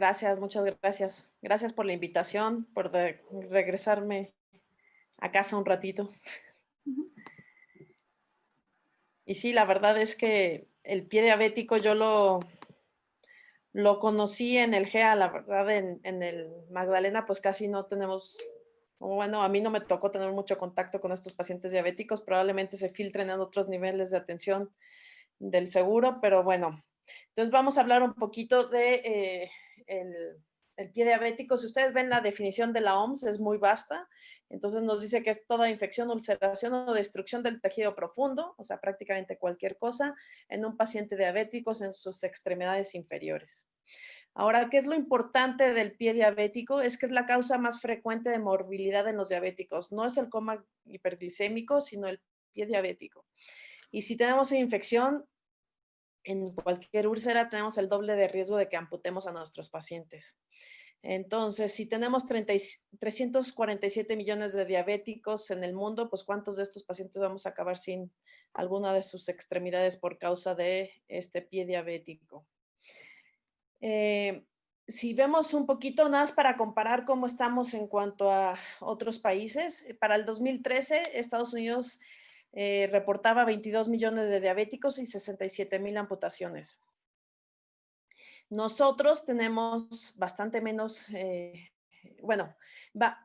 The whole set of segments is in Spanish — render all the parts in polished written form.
Gracias, muchas gracias. Gracias por la invitación, por regresarme a casa un ratito. Ujú. Y sí, la verdad es que el pie diabético yo lo conocí en el GEA, la verdad, en el Magdalena, pues casi no tenemos, o bueno, a mí no me tocó tener mucho contacto con estos pacientes diabéticos, probablemente se filtren en otros niveles de atención del seguro, pero bueno. Entonces vamos a hablar un poquito de el, el pie diabético. Si ustedes ven la definición de la OMS, es muy vasta. Entonces nos dice que es toda infección, ulceración o destrucción del tejido profundo, o sea, prácticamente cualquier cosa, en un paciente diabético en sus extremidades inferiores. Ahora, ¿qué es lo importante del pie diabético? Es que es la causa más frecuente de morbilidad en los diabéticos. No es el coma hiperglicémico, sino el pie diabético. Y si tenemos infección, en cualquier úlcera tenemos el doble de riesgo de que amputemos a nuestros pacientes. Entonces, si tenemos 347 millones de diabéticos en el mundo, pues ¿cuántos de estos pacientes vamos a acabar sin alguna de sus extremidades por causa de este pie diabético? Eh, si vemos un poquito nada más para comparar cómo estamos en cuanto a otros países, para el 2013 Estados Unidos reportaba 22 millones de diabéticos y 67,000 amputaciones. Nosotros tenemos bastante menos, bueno,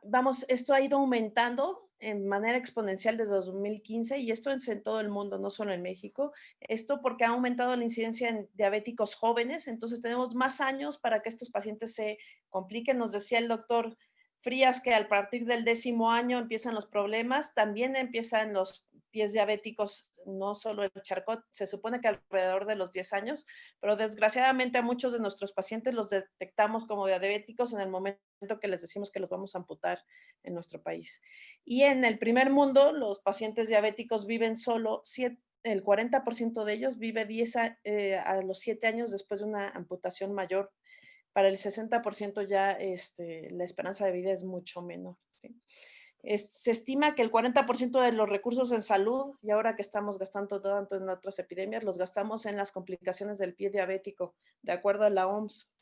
vamos, esto ha ido aumentando en manera exponencial desde 2015 y esto es en todo el mundo, no solo en México. Esto porque ha aumentado la incidencia en diabéticos jóvenes, entonces tenemos más años para que estos pacientes se compliquen. Nos decía el doctor Frías que al partir del 10º año empiezan los problemas, también empiezan los pies diabéticos, no solo el Charcot, se supone que alrededor de los 10 años, pero desgraciadamente a muchos de nuestros pacientes los detectamos como diabéticos en el momento que les decimos que los vamos a amputar en nuestro país. Y en el primer mundo, los pacientes diabéticos viven solo el 40% de ellos vive 10 a los 7 años después de una amputación mayor. Para el 60% ya la esperanza de vida es mucho menor. ¿Sí? Se estima que el 40% de los recursos en salud, y ahora que estamos gastando tanto en otras epidemias, los gastamos en las complicaciones del pie diabético, de acuerdo a la OMS.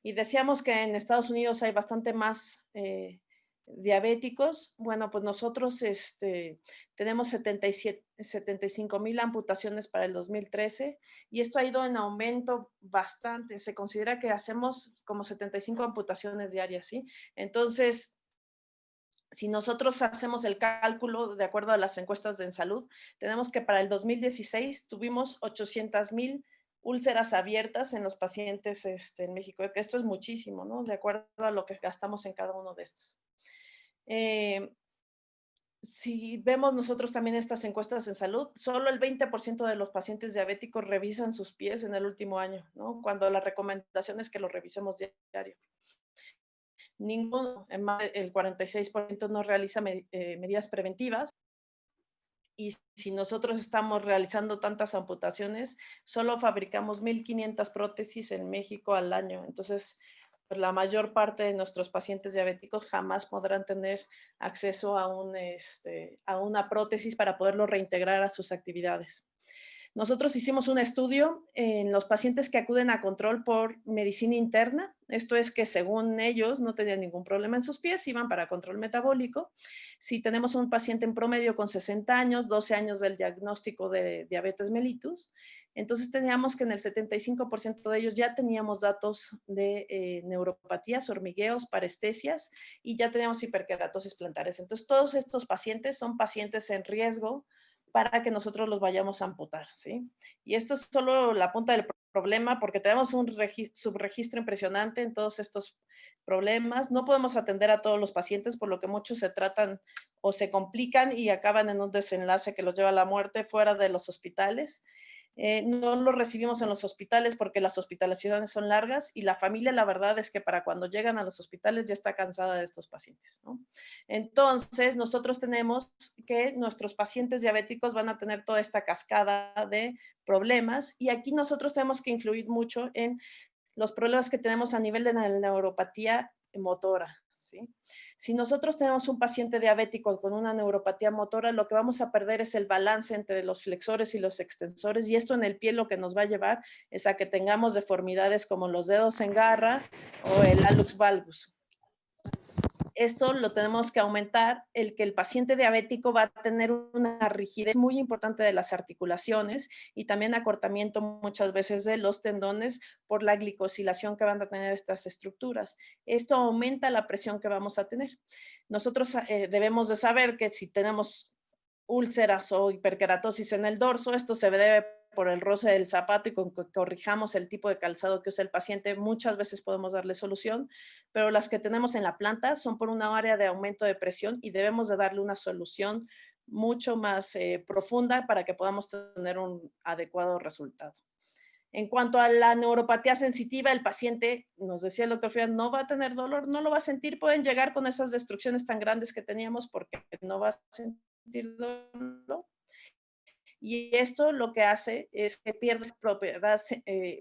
Y decíamos que en Estados Unidos hay bastante más diabéticos. Bueno, pues nosotros tenemos 75,000 amputaciones para el 2013 y esto ha ido en aumento bastante. Se considera que hacemos como 75 amputaciones diarias, ¿sí? Entonces, si nosotros hacemos el cálculo de acuerdo a las encuestas de en salud, tenemos que para el 2016 tuvimos 800,000 úlceras abiertas en los pacientes en México, que esto es muchísimo, ¿no? De acuerdo a lo que gastamos en cada uno de estos. Eh, si vemos nosotros también estas encuestas en salud, solo el 20% de los pacientes diabéticos revisan sus pies en el último año, ¿no? Cuando la recomendación es que lo revisemos diario. Ninguno, más el 46% no realiza medidas preventivas. Y si nosotros estamos realizando tantas amputaciones, solo fabricamos 1,500 prótesis en México al año. Entonces, pues la mayor parte de nuestros pacientes diabéticos jamás podrán tener acceso a una prótesis para poderlo reintegrar a sus actividades. Nosotros hicimos un estudio en los pacientes que acuden a control por medicina interna. Esto es que según ellos no tenían ningún problema en sus pies, iban para control metabólico. Si tenemos un paciente en promedio con 60 años, 12 años del diagnóstico de diabetes mellitus, entonces teníamos que en el 75% de ellos ya teníamos datos de neuropatías, hormigueos, parestesias y ya teníamos hiperkeratosis plantares. Entonces todos estos pacientes son pacientes en riesgo para que nosotros los vayamos a amputar, ¿sí? Y esto es solo la punta del problema porque tenemos un subregistro impresionante en todos estos problemas. No podemos atender a todos los pacientes, por lo que muchos se tratan o se complican y acaban en un desenlace que los lleva a la muerte fuera de los hospitales. No los recibimos en los hospitales porque las hospitalizaciones son largas y la familia, la verdad es que para cuando llegan a los hospitales ya está cansada de estos pacientes, ¿no? Entonces, nosotros tenemos que nuestros pacientes diabéticos van a tener toda esta cascada de problemas y aquí nosotros tenemos que influir mucho en los problemas que tenemos a nivel de la neuropatía motora. ¿sí? Si nosotros tenemos un paciente diabético con una neuropatía motora, lo que vamos a perder es el balance entre los flexores y los extensores, y esto en el pie lo que nos va a llevar es a que tengamos deformidades como los dedos en garra o el hallux valgus. Esto lo tenemos que aumentar, el que el paciente diabético va a tener una rigidez muy importante de las articulaciones y también acortamiento muchas veces de los tendones por la glicosilación que van a tener estas estructuras. Esto aumenta la presión que vamos a tener. Nosotros debemos de saber que si tenemos úlceras o hiperkeratosis en el dorso, esto se debe por el roce del zapato y con que corrijamos el tipo de calzado que usa el paciente, muchas veces podemos darle solución, pero las que tenemos en la planta son por una área de aumento de presión y debemos de darle una solución mucho más profunda para que podamos tener un adecuado resultado. En cuanto a la neuropatía sensitiva, el paciente, nos decía el doctor Frian, no va a tener dolor, no lo va a sentir, pueden llegar con esas destrucciones tan grandes que teníamos porque no va a sentir dolor. Y esto lo que hace es que pierdes propiedad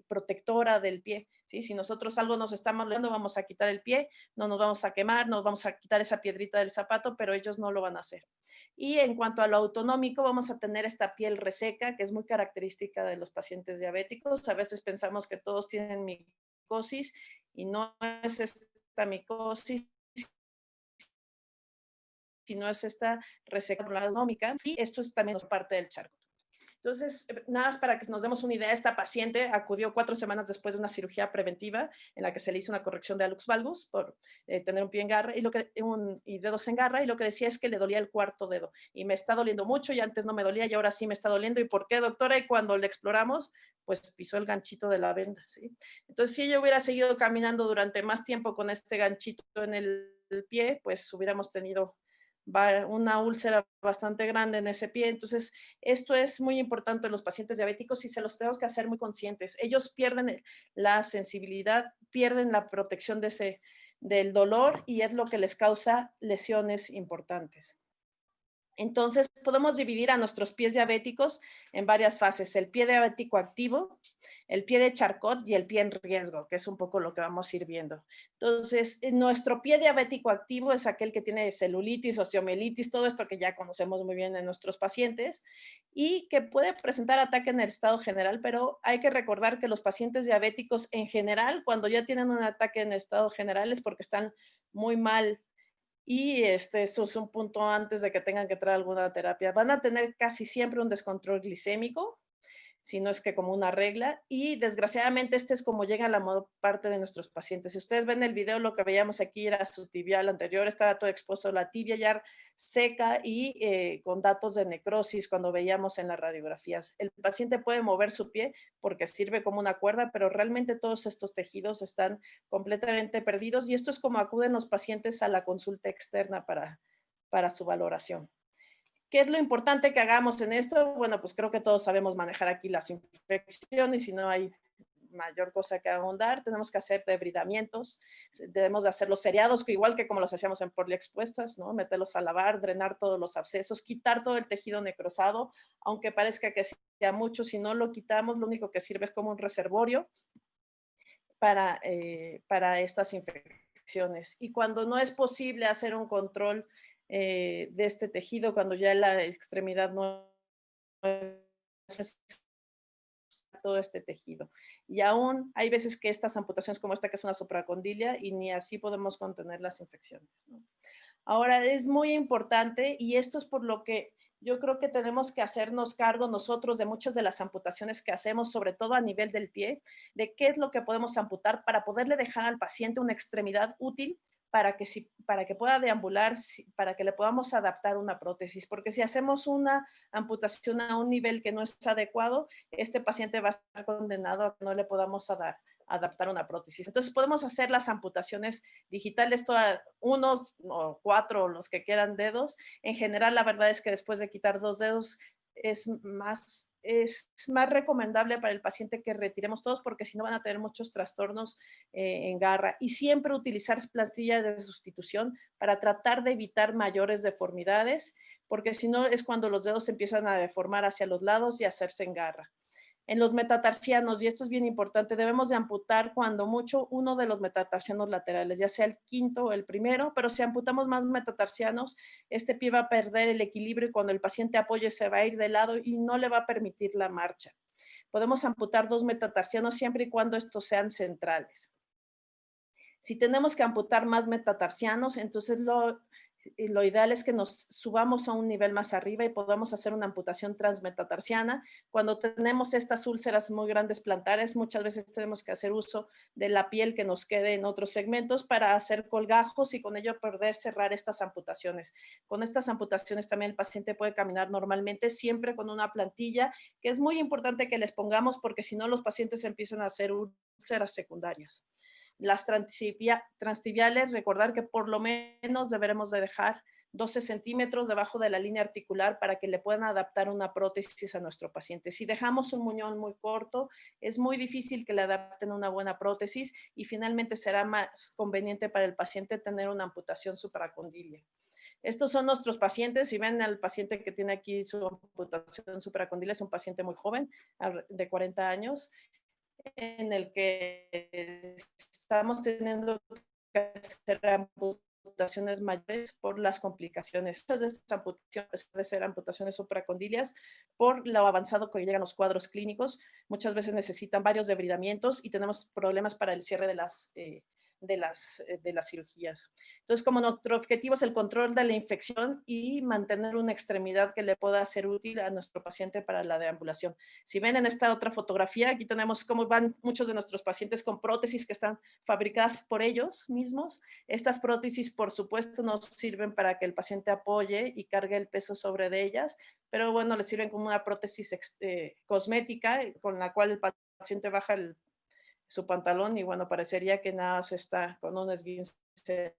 protectora del pie, ¿sí? Si nosotros algo nos está molestando, vamos a quitar el pie, no nos vamos a quemar, nos vamos a quitar esa piedrita del zapato, pero ellos no lo van a hacer. Y en cuanto a lo autonómico, vamos a tener esta piel reseca, que es muy característica de los pacientes diabéticos. A veces pensamos que todos tienen micosis y no es esta micosis, sino es esta reseca autonómica. Y esto es también parte del charco. Entonces, nada más para que nos demos una idea, esta paciente acudió 4 semanas después de una cirugía preventiva en la que se le hizo una corrección de hallux valgus por tener un pie en garra y dedos en garra, y lo que decía es que le dolía el cuarto dedo y me está doliendo mucho y antes no me dolía y ahora sí me está doliendo. ¿Y por qué, doctora? Y cuando le exploramos, pues pisó el ganchito de la venda, ¿sí? Entonces, si ella hubiera seguido caminando durante más tiempo con este ganchito en el pie, pues hubiéramos tenido una úlcera bastante grande en ese pie. Entonces, esto es muy importante en los pacientes diabéticos y se los tenemos que hacer muy conscientes. Ellos pierden la sensibilidad, pierden la protección del dolor y es lo que les causa lesiones importantes. Entonces, podemos dividir a nuestros pies diabéticos en varias fases: el pie diabético activo, el pie de Charcot y el pie en riesgo, que es un poco lo que vamos a ir viendo. Entonces, nuestro pie diabético activo es aquel que tiene celulitis, osteomielitis, todo esto que ya conocemos muy bien en nuestros pacientes y que puede presentar ataque en el estado general, pero hay que recordar que los pacientes diabéticos en general, cuando ya tienen un ataque en el estado general, es porque están muy mal. Y eso es un punto antes de que tengan que traer alguna terapia. Van a tener casi siempre un descontrol glicémico, si no es que como una regla, y desgraciadamente este es como llega la mayor parte de nuestros pacientes. Si ustedes ven el video, lo que veíamos aquí era su tibial anterior, estaba todo expuesto, la tibia ya seca y con datos de necrosis cuando veíamos en las radiografías. El paciente puede mover su pie porque sirve como una cuerda, pero realmente todos estos tejidos están completamente perdidos y esto es como acuden los pacientes a la consulta externa para su valoración. ¿Qué es lo importante que hagamos en esto? Bueno, pues creo que todos sabemos manejar aquí las infecciones y no hay mayor cosa que ahondar. Tenemos que hacer debridamientos, debemos de hacer los seriados, que igual que como los hacíamos en expuestas, ¿no? Meterlos a lavar, drenar todos los abscesos, quitar todo el tejido necrosado, aunque parezca que sea mucho, si no lo quitamos, lo único que sirve es como un reservorio para estas infecciones. Y cuando no es posible hacer un control de este tejido, cuando ya la extremidad no es todo este tejido. Y aún hay veces que estas amputaciones como esta, que es una supracondilia, y ni así podemos contener las infecciones, ¿no? Ahora, es muy importante y esto es por lo que yo creo que tenemos que hacernos cargo nosotros de muchas de las amputaciones que hacemos, sobre todo a nivel del pie, de qué es lo que podemos amputar para poderle dejar al paciente una extremidad útil para que pueda deambular, para que le podamos adaptar una prótesis. Porque si hacemos una amputación a un nivel que no es adecuado, este paciente va a estar condenado a que no le podamos adaptar una prótesis. Entonces podemos hacer las amputaciones digitales, unos o 4, los que quieran dedos. En general, la verdad es que después de quitar 2 dedos es más recomendable para el paciente que retiremos todos porque si no van a tener muchos trastornos en garra. Y siempre utilizar plantillas de sustitución para tratar de evitar mayores deformidades, porque si no es cuando los dedos empiezan a deformar hacia los lados y a hacerse en garra. En los metatarsianos, y esto es bien importante, debemos de amputar cuando mucho uno de los metatarsianos laterales, ya sea el quinto o el primero, pero si amputamos más metatarsianos, este pie va a perder el equilibrio y cuando el paciente apoye se va a ir de lado y no le va a permitir la marcha. Podemos amputar 2 metatarsianos siempre y cuando estos sean centrales. Si tenemos que amputar más metatarsianos, entonces lo ideal es que nos subamos a un nivel más arriba y podamos hacer una amputación transmetatarsiana. Cuando tenemos estas úlceras muy grandes plantares, muchas veces tenemos que hacer uso de la piel que nos quede en otros segmentos para hacer colgajos y con ello poder cerrar estas amputaciones. Con estas amputaciones también el paciente puede caminar normalmente, siempre con una plantilla, que es muy importante que les pongamos porque si no los pacientes empiezan a hacer úlceras secundarias. Las transtibiales, recordar que por lo menos deberemos de dejar 12 centímetros debajo de la línea articular para que le puedan adaptar una prótesis a nuestro paciente. Si dejamos un muñón muy corto, es muy difícil que le adapten una buena prótesis y finalmente será más conveniente para el paciente tener una amputación supracondilia. Estos son nuestros pacientes. Si ven al paciente que tiene aquí su amputación supracondilia, es un paciente muy joven, de 40 años, en el que estamos teniendo que hacer amputaciones mayores por las complicaciones. Muchas de estas amputaciones pueden ser amputaciones supracondilias por lo avanzado que llegan los cuadros clínicos. Muchas veces necesitan varios debridamientos y tenemos problemas para el cierre de las cirugías. Entonces, como nuestro objetivo es el control de la infección y mantener una extremidad que le pueda ser útil a nuestro paciente para la deambulación. Si ven en esta otra fotografía, aquí tenemos cómo van muchos de nuestros pacientes con prótesis que están fabricadas por ellos mismos. Estas prótesis, por supuesto, nos sirven para que el paciente apoye y cargue el peso sobre de ellas, pero bueno, les sirven como una prótesis cosmética con la cual el paciente baja su pantalón y bueno, parecería que nada se está con un esguince de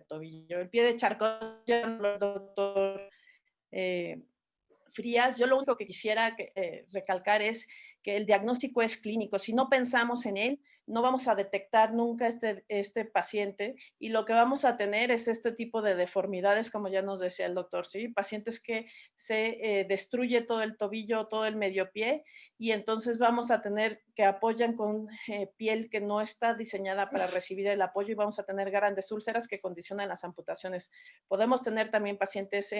tobillo. El pie de Charcot, doctor Frías, yo lo único que quisiera recalcar es que el diagnóstico es clínico. Si no pensamos en él, no vamos a detectar nunca este paciente y lo que vamos a tener es este tipo de deformidades, como ya nos decía el doctor, ¿sí? Pacientes que se destruye todo el tobillo, todo el medio pie y entonces vamos a tener que apoyan con piel que no está diseñada para recibir el apoyo y vamos a tener grandes úlceras que condicionan las amputaciones. Podemos tener también pacientes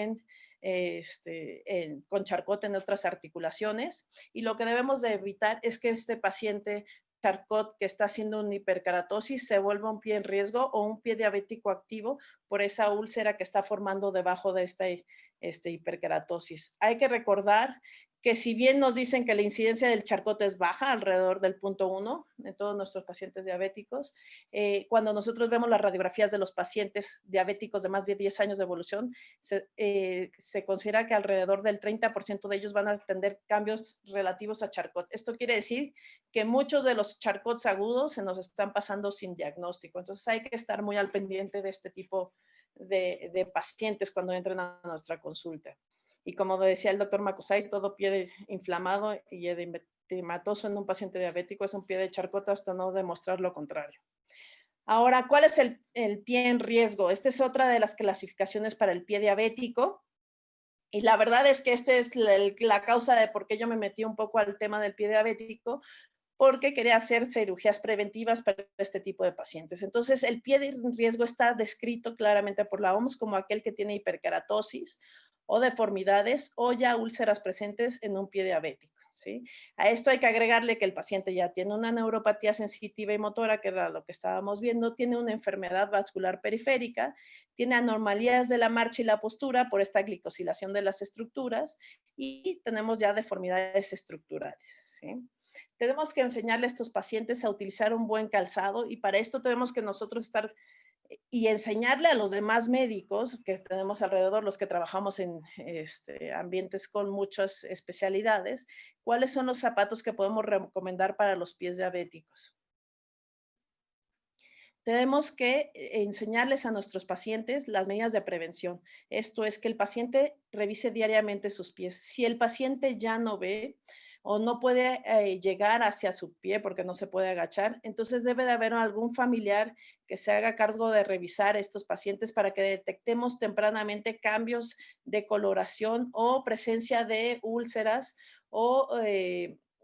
con Charcot en otras articulaciones y lo que debemos de evitar es que este paciente Charcot que está haciendo una hiperkeratosis se vuelva un pie en riesgo o un pie diabético activo por esa úlcera que está formando debajo de esta hiperkeratosis. Hay que recordar que si bien nos dicen que la incidencia del Charcot es baja, alrededor del 0.1 en todos nuestros pacientes diabéticos, cuando nosotros vemos las radiografías de los pacientes diabéticos de más de 10 años de evolución, se considera que alrededor del 30% de ellos van a tener cambios relativos a Charcot. Esto quiere decir que muchos de los Charcots agudos se nos están pasando sin diagnóstico. Entonces hay que estar muy al pendiente de este tipo de pacientes cuando entren a nuestra consulta. Y como decía el doctor Macosay, todo pie inflamado y edematoso en un paciente diabético es un pie de Charcot hasta no demostrar lo contrario. Ahora, ¿cuál es el pie en riesgo? Esta es otra de las clasificaciones para el pie diabético. Y la verdad es que esta es la causa de por qué yo me metí un poco al tema del pie diabético, porque quería hacer cirugías preventivas para este tipo de pacientes. Entonces, el pie de riesgo está descrito claramente por la OMS como aquel que tiene hiperkeratosis o deformidades o ya úlceras presentes en un pie diabético. ¿Sí? A esto hay que agregarle que el paciente ya tiene una neuropatía sensitiva y motora, que era lo que estábamos viendo, tiene una enfermedad vascular periférica, tiene anomalías de la marcha y la postura por esta glicosilación de las estructuras y tenemos ya deformidades estructurales. ¿Sí? Tenemos que enseñarle a estos pacientes a utilizar un buen calzado y para esto tenemos que nosotros estar y enseñarle a los demás médicos que tenemos alrededor, los que trabajamos en ambientes con muchas especialidades, cuáles son los zapatos que podemos recomendar para los pies diabéticos. Tenemos que enseñarles a nuestros pacientes las medidas de prevención. Esto es que el paciente revise diariamente sus pies. Si el paciente ya no ve o no puede llegar hacia su pie porque no se puede agachar, entonces debe de haber algún familiar que se haga cargo de revisar a estos pacientes para que detectemos tempranamente cambios de coloración o presencia de úlceras o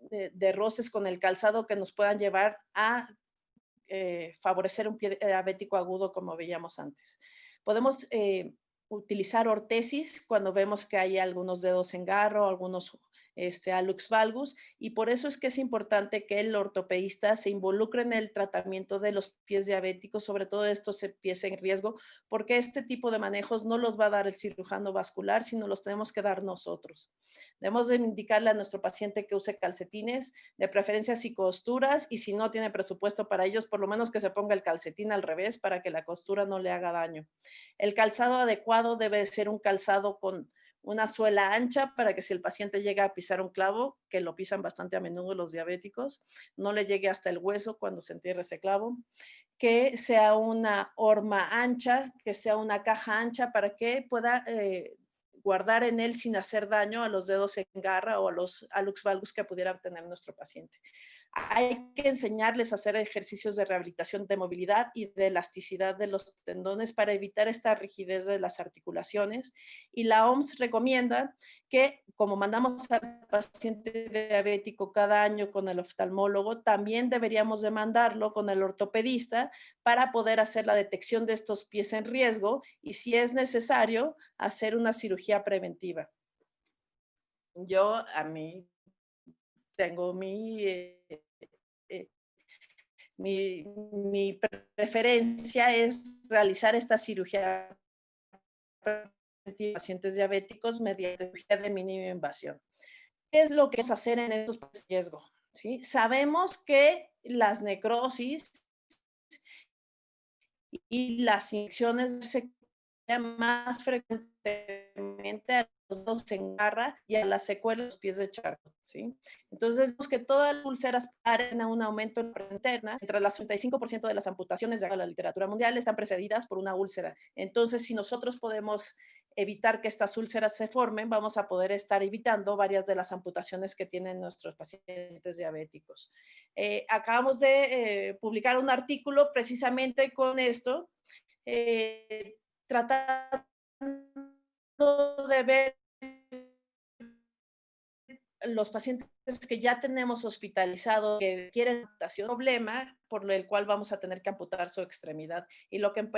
de roces con el calzado que nos puedan llevar a favorecer un pie diabético agudo como veíamos antes. Podemos utilizar ortesis cuando vemos que hay algunos dedos en garro, algunos hallux valgus, y por eso es que es importante que el ortopedista se involucre en el tratamiento de los pies diabéticos, sobre todo estos pies en riesgo, porque este tipo de manejos no los va a dar el cirujano vascular, sino los tenemos que dar nosotros. Debemos de indicarle a nuestro paciente que use calcetines, de preferencia sin costuras, y si no tiene presupuesto para ellos, por lo menos que se ponga el calcetín al revés para que la costura no le haga daño. El calzado adecuado debe ser un calzado con una suela ancha para que si el paciente llega a pisar un clavo, que lo pisan bastante a menudo los diabéticos, no le llegue hasta el hueso cuando se entierre ese clavo, que sea una horma ancha, que sea una caja ancha para que pueda guardar en él sin hacer daño a los dedos en garra o a los hallux valgus que pudiera tener nuestro paciente. Hay que enseñarles a hacer ejercicios de rehabilitación de movilidad y de elasticidad de los tendones para evitar esta rigidez de las articulaciones. Y la OMS recomienda que, como mandamos al paciente diabético cada año con el oftalmólogo, también deberíamos de mandarlo con el ortopedista para poder hacer la detección de estos pies en riesgo y, si es necesario, hacer una cirugía preventiva. Yo, a mí, tengo eh, mi preferencia es realizar esta cirugía preventiva en pacientes diabéticos mediante cirugía de mínima invasión. ¿Qué es lo que es hacer en estos pacientes de riesgo? ¿Sí? Sabemos que las necrosis y las infecciones se más frecuentemente a los dedos en garra y a las secuelas de los pies de charco, ¿sí? Entonces, vemos que todas las úlceras paren a un aumento en la interna. Entre las 35% de las amputaciones de la literatura mundial están precedidas por una úlcera. Entonces, si nosotros podemos evitar que estas úlceras se formen, vamos a poder estar evitando varias de las amputaciones que tienen nuestros pacientes diabéticos. Acabamos de publicar un artículo precisamente con esto, tratando de ver los pacientes que ya tenemos hospitalizados que quieren amputación, problema por el cual vamos a tener que amputar su extremidad. Y lo que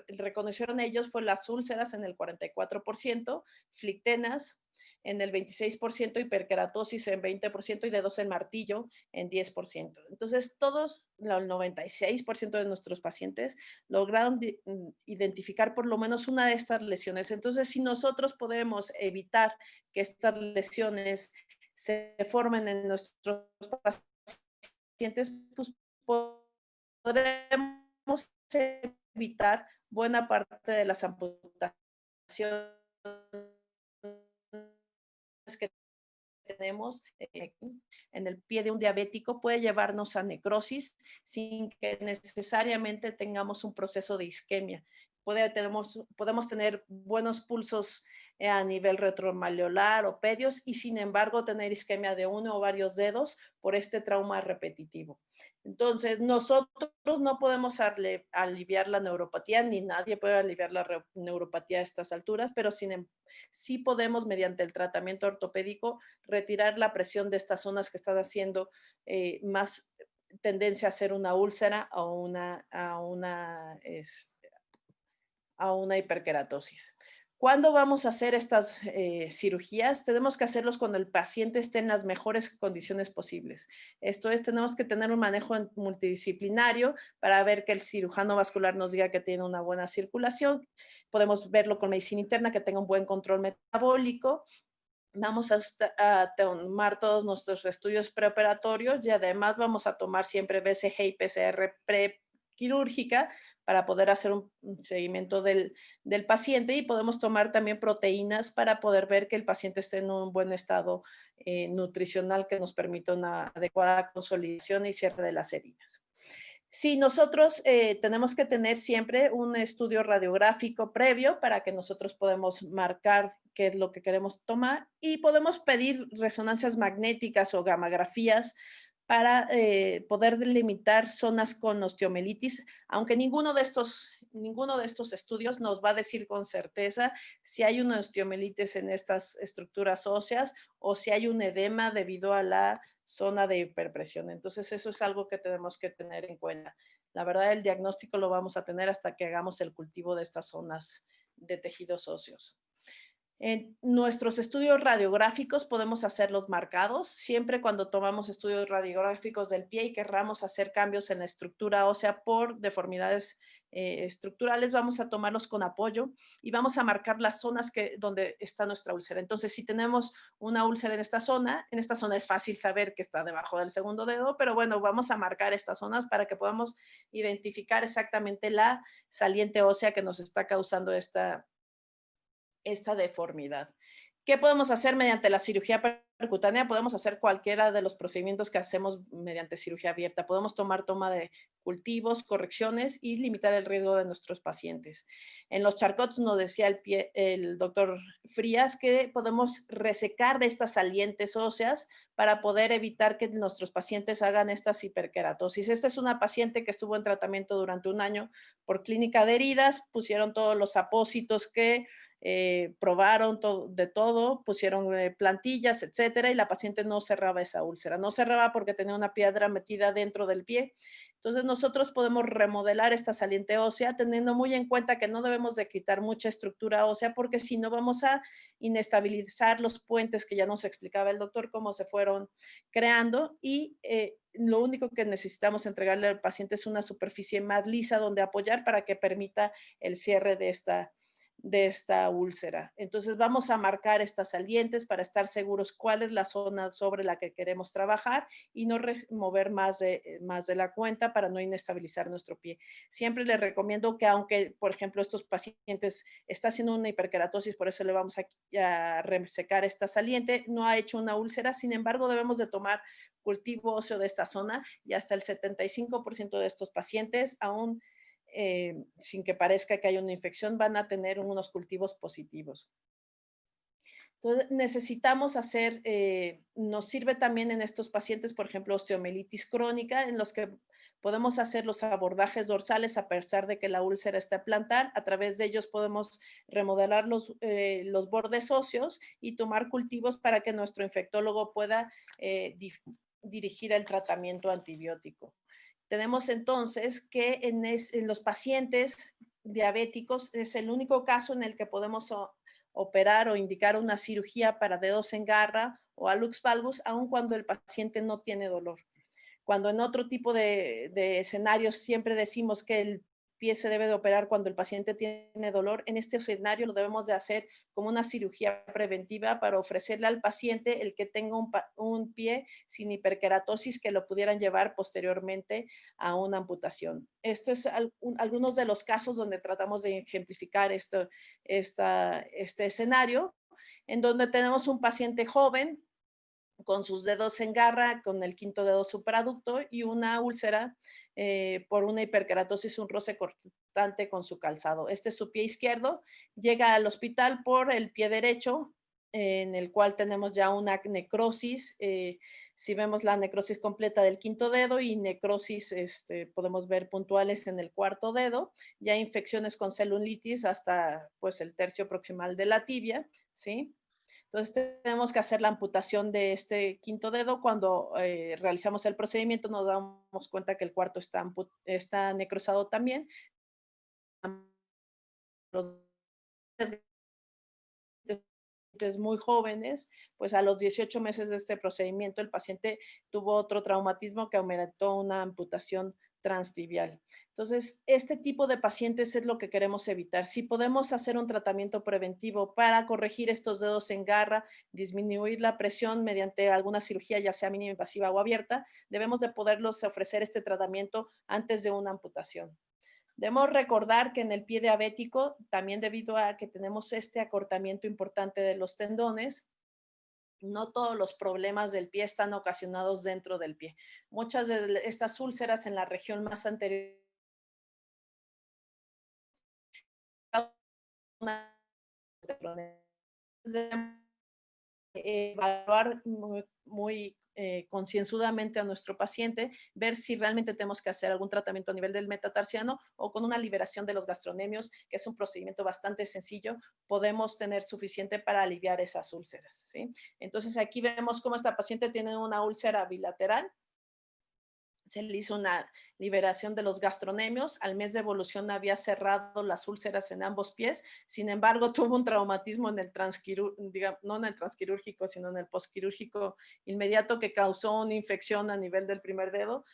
reconocieron ellos fue las úlceras en el 44%, flictenas en el 26%, hiperkeratosis en 20% y dedos en martillo en 10%. Entonces, todos, el 96% de nuestros pacientes lograron identificar por lo menos una de estas lesiones. Entonces, si nosotros podemos evitar que estas lesiones se formen en nuestros pacientes, pues podremos evitar buena parte de las amputaciones que tenemos en el pie de un diabético. Puede llevarnos a necrosis sin que necesariamente tengamos un proceso de isquemia. Podemos tener buenos pulsos a nivel retromalleolar o pedios y sin embargo tener isquemia de uno o varios dedos por este trauma repetitivo. Entonces, nosotros no podemos aliviar la neuropatía, ni nadie puede aliviar la neuropatía a estas alturas, pero sí podemos, mediante el tratamiento ortopédico, retirar la presión de estas zonas que están haciendo más tendencia a ser una úlcera o a una hiperkeratosis. ¿Cuándo vamos a hacer estas cirugías? Tenemos que hacerlos cuando el paciente esté en las mejores condiciones posibles. Esto es, tenemos que tener un manejo multidisciplinario para ver que el cirujano vascular nos diga que tiene una buena circulación. Podemos verlo con medicina interna, que tenga un buen control metabólico. Vamos a tomar todos nuestros estudios preoperatorios y además vamos a tomar siempre BCG y PCR prequirúrgica para poder hacer un seguimiento del paciente, y podemos tomar también proteínas para poder ver que el paciente esté en un buen estado nutricional que nos permita una adecuada consolidación y cierre de las heridas. Sí, nosotros tenemos que tener siempre un estudio radiográfico previo para que nosotros podamos marcar qué es lo que queremos tomar, y podemos pedir resonancias magnéticas o gamografías para poder delimitar zonas con osteomelitis, aunque ninguno de estos ninguno de estos estudios nos va a decir con certeza si hay una osteomielitis en estas estructuras óseas o si hay un edema debido a la zona de hiperpresión. Entonces, eso es algo que tenemos que tener en cuenta. La verdad, el diagnóstico lo vamos a tener hasta que hagamos el cultivo de estas zonas de tejidos óseos. En nuestros estudios radiográficos podemos hacerlos marcados, siempre cuando tomamos estudios radiográficos del pie y querramos hacer cambios en la estructura ósea por deformidades estructurales, vamos a tomarlos con apoyo y vamos a marcar las zonas donde está nuestra úlcera. Entonces, si tenemos una úlcera en esta zona es fácil saber que está debajo del segundo dedo, pero bueno, vamos a marcar estas zonas para que podamos identificar exactamente la saliente ósea que nos está causando esta deformidad. ¿Qué podemos hacer mediante la cirugía percutánea? Podemos hacer cualquiera de los procedimientos que hacemos mediante cirugía abierta. Podemos tomar toma de cultivos, correcciones y limitar el riesgo de nuestros pacientes. En los charcots nos decía el doctor Frías que podemos resecar de estas salientes óseas para poder evitar que nuestros pacientes hagan estas hiperkeratosis. Esta es una paciente que estuvo en tratamiento durante un año por clínica de heridas, pusieron todos los apósitos que probaron de todo, pusieron plantillas, etcétera, y la paciente no cerraba esa úlcera. No cerraba porque tenía una piedra metida dentro del pie. Entonces nosotros podemos remodelar esta saliente ósea teniendo muy en cuenta que no debemos de quitar mucha estructura ósea porque si no vamos a inestabilizar los puentes que ya nos explicaba el doctor cómo se fueron creando y lo único que necesitamos entregarle al paciente es una superficie más lisa donde apoyar para que permita el cierre de esta úlcera. Entonces vamos a marcar estas salientes para estar seguros cuál es la zona sobre la que queremos trabajar y no remover más de la cuenta para no inestabilizar nuestro pie. Siempre les recomiendo que aunque, por ejemplo, estos pacientes está haciendo una hiperkeratosis, por eso le vamos a resecar esta saliente, no ha hecho una úlcera, sin embargo debemos de tomar cultivo óseo de esta zona y hasta el 75% de estos pacientes aún sin que parezca que hay una infección, van a tener unos cultivos positivos. Entonces, necesitamos hacer, nos sirve también en estos pacientes, por ejemplo, osteomielitis crónica, en los que podemos hacer los abordajes dorsales a pesar de que la úlcera está plantar. A través de ellos podemos remodelar los bordes óseos y tomar cultivos para que nuestro infectólogo pueda dirigir el tratamiento antibiótico. Tenemos entonces que en los pacientes diabéticos es el único caso en el que podemos operar o indicar una cirugía para dedos en garra o hallux valgus, aun cuando el paciente no tiene dolor. Cuando en otro tipo de escenarios siempre decimos que el pie se debe de operar cuando el paciente tiene dolor, en este escenario lo debemos de hacer como una cirugía preventiva para ofrecerle al paciente el que tenga un pie sin hiperkeratosis que lo pudieran llevar posteriormente a una amputación. Esto es algunos de los casos donde tratamos de ejemplificar este escenario, en donde tenemos un paciente joven con sus dedos en garra, con el quinto dedo superaducto y una úlcera por una hiperkeratosis, un roce constante con su calzado. Este es su pie izquierdo, llega al hospital por el pie derecho, en el cual tenemos ya una necrosis. Si vemos la necrosis completa del quinto dedo y necrosis, podemos ver puntuales en el cuarto dedo, ya infecciones con celulitis hasta pues el tercio proximal de la tibia, ¿sí? Entonces tenemos que hacer la amputación de este quinto dedo. Cuando realizamos el procedimiento nos damos cuenta que el cuarto está necrosado también. Los pacientes muy jóvenes, pues a los 18 meses de este procedimiento el paciente tuvo otro traumatismo que aumentó una amputación transtibial. Entonces, este tipo de pacientes es lo que queremos evitar. Si podemos hacer un tratamiento preventivo para corregir estos dedos en garra, disminuir la presión mediante alguna cirugía, ya sea mínima invasiva o abierta, debemos de poderlos ofrecer este tratamiento antes de una amputación. Debemos recordar que en el pie diabético, también debido a que tenemos este acortamiento importante de los tendones, no todos los problemas del pie están ocasionados dentro del pie. Muchas de estas úlceras en la región más anterior evaluar muy concienzudamente a nuestro paciente, ver si realmente tenemos que hacer algún tratamiento a nivel del metatarsiano o con una liberación de los gastronemios, que es un procedimiento bastante sencillo, podemos tener suficiente para aliviar esas úlceras, ¿sí? Entonces aquí vemos cómo esta paciente tiene una úlcera bilateral. Se le hizo una liberación de los gastronemios. Al mes de evolución había cerrado las úlceras en ambos pies. Sin embargo, tuvo un traumatismo en el no en el transquirúrgico, sino en el postquirúrgico inmediato, que causó una infección a nivel del primer dedo.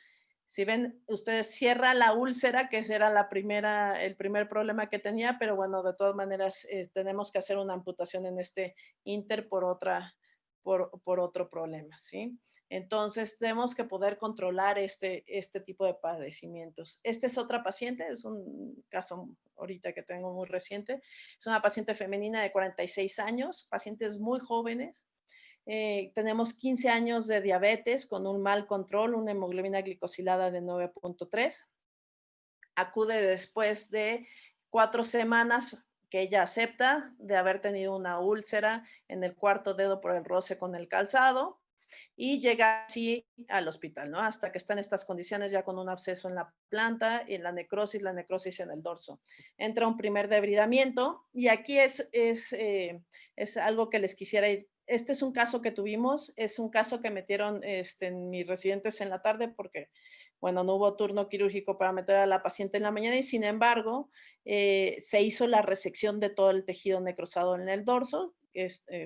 Si ven, ustedes cierra la úlcera, que ese era el primer problema que tenía, pero bueno, de todas maneras tenemos que hacer una amputación en este inter por otro problema, ¿sí? Entonces, tenemos que poder controlar este tipo de padecimientos. Esta es otra paciente, es un caso ahorita que tengo muy reciente. Es una paciente femenina de 46 años, pacientes muy jóvenes. Tenemos 15 años de diabetes con un mal control, una hemoglobina glicosilada de 9.3. Acude después de 4 semanas que ella acepta de haber tenido una úlcera en el cuarto dedo por el roce con el calzado y llega así al hospital, ¿no? Hasta que está en estas condiciones ya con un absceso en la planta y en la necrosis en el dorso. Entra un primer debridamiento y aquí es algo que les quisiera ir. Este es un caso que tuvimos, es un caso que metieron en mis residentes en la tarde porque, bueno, no hubo turno quirúrgico para meter a la paciente en la mañana y sin embargo se hizo la resección de todo el tejido necrosado en el dorso.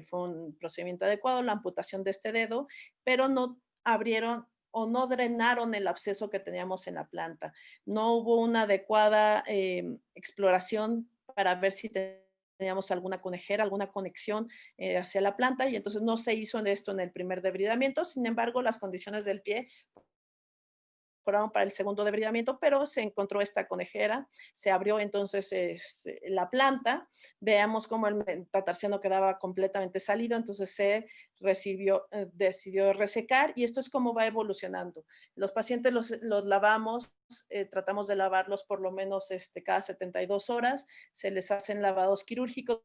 Fue un procedimiento adecuado, la amputación de este dedo, pero no abrieron o no drenaron el absceso que teníamos en la planta. No hubo una adecuada exploración para ver si teníamos alguna conejera, alguna conexión hacia la planta y entonces no se hizo esto en el primer debridamiento. Sin embargo, las condiciones del pie mejoraron para el segundo debridamiento, pero se encontró esta conejera, se abrió entonces la planta, veamos cómo el metatarsiano quedaba completamente salido, entonces decidió resecar y esto es cómo va evolucionando. Los pacientes los lavamos, tratamos de lavarlos por lo menos cada 72 horas, se les hacen lavados quirúrgicos.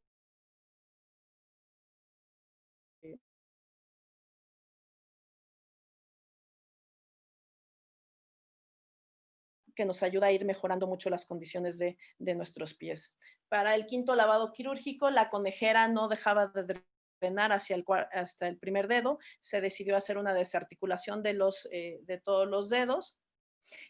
Que nos ayuda a ir mejorando mucho las condiciones de nuestros pies. Para el quinto lavado quirúrgico, la conejera no dejaba de drenar hasta el primer dedo, se decidió hacer una desarticulación de todos los dedos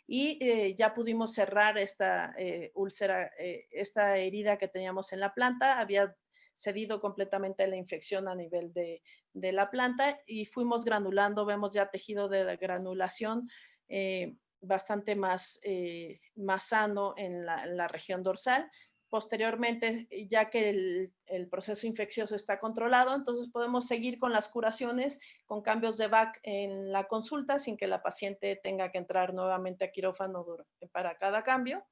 y ya pudimos cerrar esta úlcera, esta herida que teníamos en la planta, había cedido completamente la infección a nivel de la planta y fuimos granulando, vemos ya tejido de granulación bastante más sano en la región dorsal. Posteriormente, ya que el proceso infeccioso está controlado, entonces podemos seguir con las curaciones, con cambios de VAC en la consulta, sin que la paciente tenga que entrar nuevamente a quirófano para cada cambio.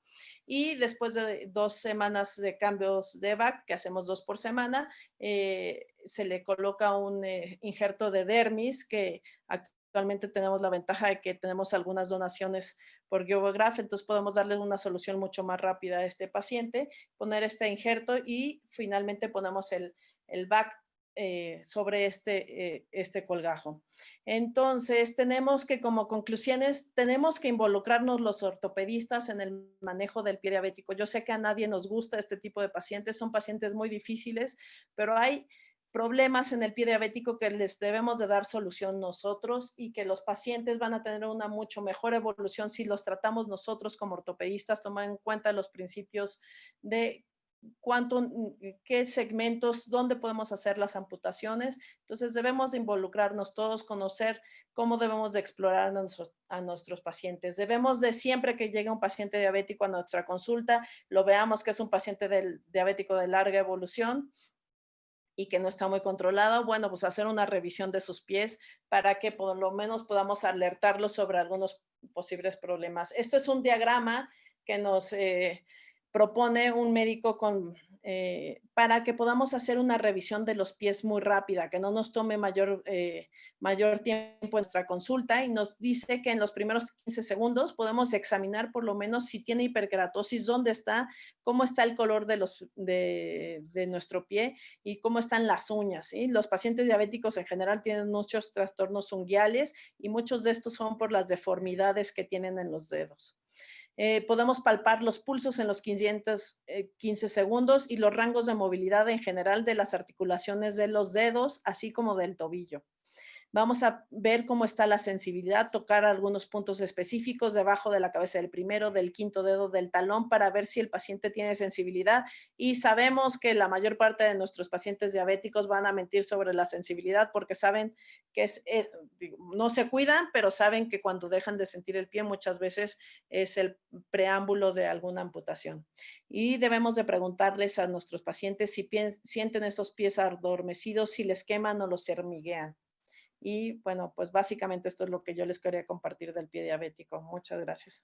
Y después de 2 semanas de cambios de VAC, que hacemos 2 por semana, se le coloca un injerto de dermis que actualmente tenemos la ventaja de que tenemos algunas donaciones por Giovograph, entonces podemos darle una solución mucho más rápida a este paciente, poner este injerto y finalmente ponemos el VAC sobre este colgajo. Entonces, tenemos que, como conclusiones, tenemos que involucrarnos los ortopedistas en el manejo del pie diabético. Yo sé que a nadie nos gusta este tipo de pacientes, son pacientes muy difíciles, pero hay problemas en el pie diabético que les debemos de dar solución nosotros y que los pacientes van a tener una mucho mejor evolución si los tratamos nosotros como ortopedistas, tomando en cuenta los principios de qué segmentos, dónde podemos hacer las amputaciones. Entonces debemos de involucrarnos todos, conocer cómo debemos de explorar a nuestros pacientes. Debemos de siempre que llegue un paciente diabético a nuestra consulta, lo veamos que es un paciente diabético de larga evolución y que no está muy controlado, bueno, pues hacer una revisión de sus pies para que por lo menos podamos alertarlos sobre algunos posibles problemas. Esto es un diagrama que nos propone un médico para que podamos hacer una revisión de los pies muy rápida, que no nos tome mayor tiempo en nuestra consulta, y nos dice que en los primeros 15 segundos podemos examinar por lo menos si tiene hiperkeratosis, dónde está, cómo está el color de nuestro pie y cómo están las uñas, ¿sí? Los pacientes diabéticos en general tienen muchos trastornos unguiales y muchos de estos son por las deformidades que tienen en los dedos. Podemos palpar los pulsos en los 15 segundos y los rangos de movilidad en general de las articulaciones de los dedos, así como del tobillo. Vamos a ver cómo está la sensibilidad, tocar algunos puntos específicos debajo de la cabeza del primero, del quinto dedo, del talón, para ver si el paciente tiene sensibilidad. Y sabemos que la mayor parte de nuestros pacientes diabéticos van a mentir sobre la sensibilidad porque saben que no se cuidan, pero saben que cuando dejan de sentir el pie muchas veces es el preámbulo de alguna amputación. Y debemos de preguntarles a nuestros pacientes si sienten esos pies adormecidos, si les queman o los hormiguean. Y bueno, pues básicamente esto es lo que yo les quería compartir del pie diabético. Muchas gracias.